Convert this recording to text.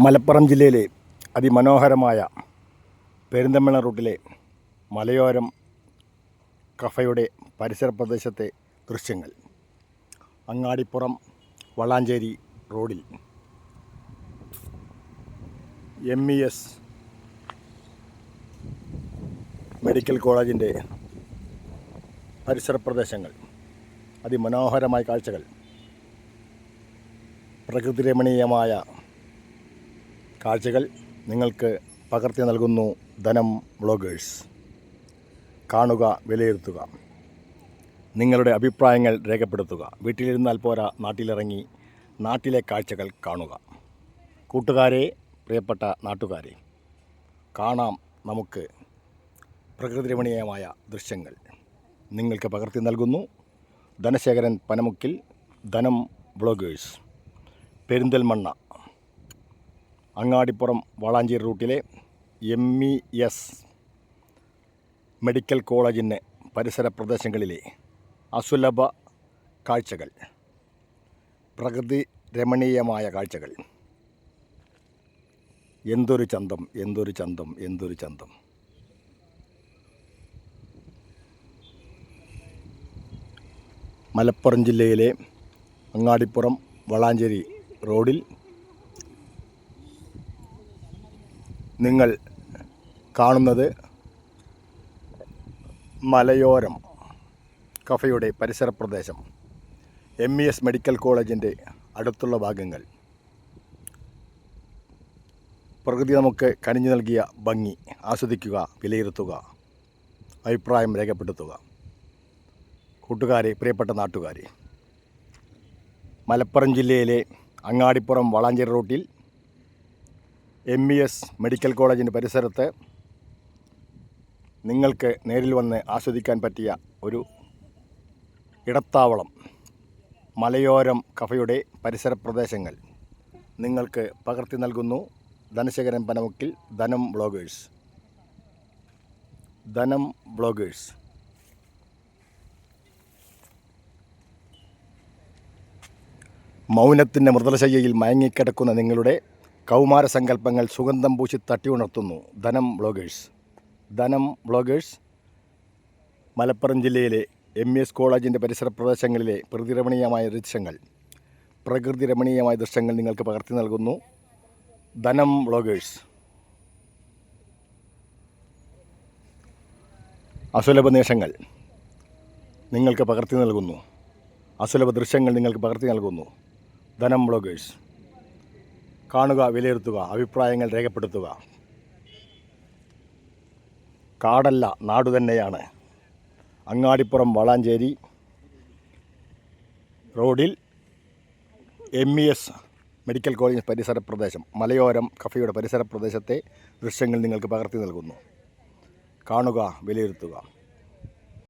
മലപ്പുറം ജില്ലയിലെ അതിമനോഹരമായ പെരിന്തൽമണ്ണ റൂട്ടിലെ മലയോരം കഫയുടെ പരിസര പ്രദേശത്തെ ദൃശ്യങ്ങൾ. അങ്ങാടിപ്പുറം വളാഞ്ചേരി റോഡിൽ MES മെഡിക്കൽ കോളേജിൻ്റെ പരിസര പ്രദേശങ്ങൾ. അതിമനോഹരമായ കാഴ്ചകൾ, പ്രകൃതിരമണീയമായ കാഴ്ചകൾ നിങ്ങൾക്ക് പകർത്തി നൽകുന്നു ധനം വ്ളോഗേഴ്സ്. കാണുക, വിലയിരുത്തുക, നിങ്ങളുടെ അഭിപ്രായങ്ങൾ രേഖപ്പെടുത്തുക. വീട്ടിലിരുന്നാൽ പോരാ, നാട്ടിലിറങ്ങി നാട്ടിലെ കാഴ്ചകൾ കാണുക. കൂട്ടുകാരെ, പ്രിയപ്പെട്ട നാട്ടുകാരെ, കാണാം നമുക്ക് പ്രകൃതിരമണീയമായ ദൃശ്യങ്ങൾ. നിങ്ങൾക്ക് പകർത്തി നൽകുന്നു ധനശേഖരൻ പനമുക്കിൽ, ധനം വ്ളോഗേഴ്സ്. പെരിന്തൽമണ്ണ അങ്ങാടിപ്പുറം വളാഞ്ചേരി റൂട്ടിലെ MES മെഡിക്കൽ കോളേജിന് പരിസര പ്രദേശങ്ങളിലെ അസുലഭ കാഴ്ചകൾ, പ്രകൃതി രമണീയമായ കാഴ്ചകൾ. എന്തൊരു ചന്തം, എന്തൊരു ചന്തം, എന്തൊരു ചന്തം. മലപ്പുറം ജില്ലയിലെ അങ്ങാടിപ്പുറം വളാഞ്ചേരി റോഡിൽ നിങ്ങൾ കാണുന്നത് മലയോരം കഫയുടെ പരിസര പ്രദേശം. MES മെഡിക്കൽ കോളേജിൻ്റെ അടുത്തുള്ള ഭാഗങ്ങൾ. പ്രകൃതി നമുക്ക് കനിഞ്ഞു നൽകിയ ഭംഗി ആസ്വദിക്കുക, വിലയിരുത്തുക, അഭിപ്രായം രേഖപ്പെടുത്തുക. കൂട്ടുകാരെ, പ്രിയപ്പെട്ട നാട്ടുകാരെ, മലപ്പുറം ജില്ലയിലെ അങ്ങാടിപ്പുറം വളാഞ്ചേരി റൂട്ടിൽ MES മെഡിക്കൽ കോളേജിൻ്റെ പരിസരത്ത് നിങ്ങൾക്ക് നേരിൽ വന്ന് ആസ്വദിക്കാൻ പറ്റിയ ഒരു ഇടത്താവളം, മലയോരം കഫയുടെ പരിസര പ്രദേശങ്ങൾ നിങ്ങൾക്ക് പകർത്തി നൽകുന്നു ധനശേഖരൻ പനമുക്കിൽ, ധനം വ്ളോഗേഴ്സ്. ധനം വ്ളോഗേഴ്സ്. മൗനത്തിൻ്റെ മൃദുലശയ്യയിൽ മയങ്ങിക്കിടക്കുന്ന നിങ്ങളുടെ കൗമാര സങ്കല്പങ്ങൾ സുഗന്ധം പൂശി തട്ടി ഉണർത്തുന്നു ധനം വ്ളോഗേഴ്സ്. ധനം വ്ളോഗേഴ്സ്. മലപ്പുറം ജില്ലയിലെ MES കോളേജിൻ്റെ പരിസര പ്രദേശങ്ങളിലെ പ്രകൃതിരമണീയമായ ദൃശ്യങ്ങൾ നിങ്ങൾക്ക് പകർത്തി നൽകുന്നു ധനം വ്ളോഗേഴ്സ്. അസുലഭ നിമിഷങ്ങൾ നിങ്ങൾക്ക് പകർത്തി നൽകുന്നു, അസുലഭ ദൃശ്യങ്ങൾ നിങ്ങൾക്ക് പകർത്തി നൽകുന്നു ധനം വ്ളോഗേഴ്സ്. കാണുക, വിലയിരുത്തുക, അഭിപ്രായങ്ങൾ രേഖപ്പെടുത്തുക. കാടല്ല, നാടു തന്നെയാണ്. അങ്ങാടിപ്പുറം വളാഞ്ചേരി റോഡിൽ MES മെഡിക്കൽ കോളേജ് പരിസര പ്രദേശം, മലയോരം കഫയുടെ പരിസര പ്രദേശത്തെ ദൃശ്യങ്ങൾ നിങ്ങൾക്ക് പകർത്തി നൽകുന്നു. കാണുക, വിലയിരുത്തുക.